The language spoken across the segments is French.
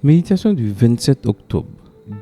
Méditation du 27 octobre.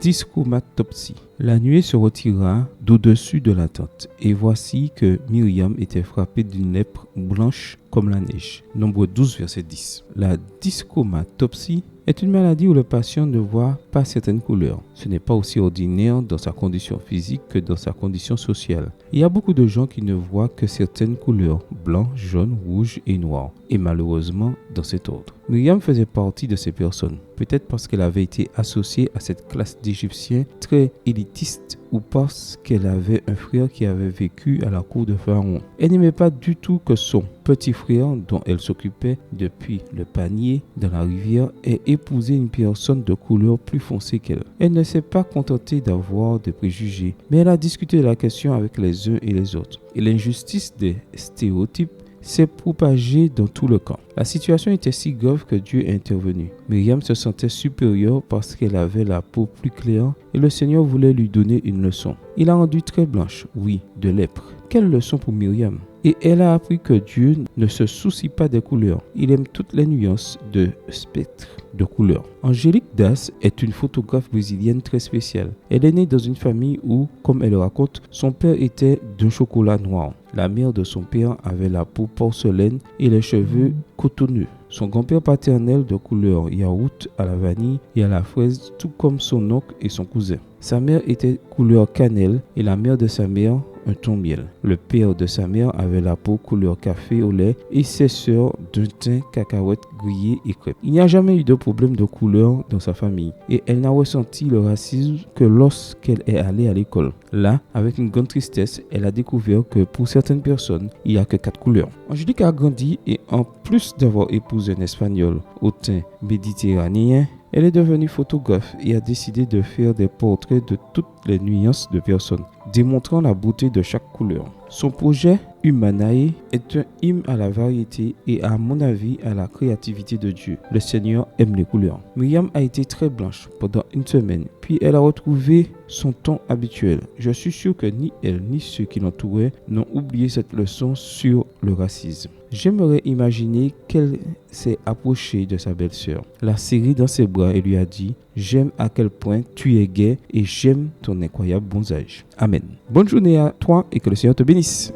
Discomatopsie. La nuée se retira d'au-dessus de la tente, et voici que Myriam était frappée d'une lèpre blanche comme la neige. Nombre 12, verset 10. La discomatopsie est une maladie où le patient ne voit pas certaines couleurs. Ce n'est pas aussi ordinaire dans sa condition physique que dans sa condition sociale. Il y a beaucoup de gens qui ne voient que certaines couleurs, blanc, jaune, rouge et noir, et malheureusement dans cet ordre. Myriam faisait partie de ces personnes, peut-être parce qu'elle avait été associée à cette classe d'Égyptiens très élitiste ou parce qu'elle avait un frère qui avait vécu à la cour de Pharaon. Elle n'aimait pas du tout que son petit frère, dont elle s'occupait depuis le panier dans la rivière, ait épousé une personne de couleur plus foncée qu'elle. Elle ne s'est pas contentée d'avoir des préjugés, mais elle a discuté de la question avec les uns et les autres. Et l'injustice des stéréotypes s'est propagée dans tout le camp. La situation était si grave que Dieu est intervenu. Myriam se sentait supérieure parce qu'elle avait la peau plus claire et le Seigneur voulait lui donner une leçon. Il l'a rendue très blanche, oui, de lèpre. Quelle leçon pour Myriam! Et elle a appris que Dieu ne se soucie pas des couleurs. Il aime toutes les nuances de spectre de couleurs. Angélique Das est une photographe brésilienne très spéciale. Elle est née dans une famille où, comme elle le raconte, son père était d'un chocolat noir. La mère de son père avait la peau porcelaine et les cheveux cotonneux. Son grand-père paternel de couleur yaourt à la vanille et à la fraise, tout comme son oncle et son cousin. Sa mère était couleur cannelle et la mère de sa mère un ton miel. Le père de sa mère avait la peau couleur café au lait et ses sœurs d'un teint cacahuète grillé et crêpe. Il n'y a jamais eu de problème de couleur dans sa famille et elle n'a ressenti le racisme que lorsqu'elle est allée à l'école. Là, avec une grande tristesse, elle a découvert que pour certaines personnes, il n'y a que 4 couleurs. Angélique a grandi et en plus d'avoir épousé un Espagnol au teint méditerranéen, elle est devenue photographe et a décidé de faire des portraits de toutes les nuances de personnes, démontrant la beauté de chaque couleur. Son projet Humanae est un hymne à la variété et à mon avis à la créativité de Dieu. Le Seigneur aime les couleurs. Myriam a été très blanche pendant une semaine, puis elle a retrouvé son ton habituel. Je suis sûr que ni elle ni ceux qui l'entouraient n'ont oublié cette leçon sur le racisme. J'aimerais imaginer qu'elle s'est approchée de sa belle-sœur, l'a serrée dans ses bras et lui a dit « J'aime à quel point tu es gai et j'aime ton incroyable bon âge. » Amen. Bonne journée à toi et que le Seigneur te bénisse.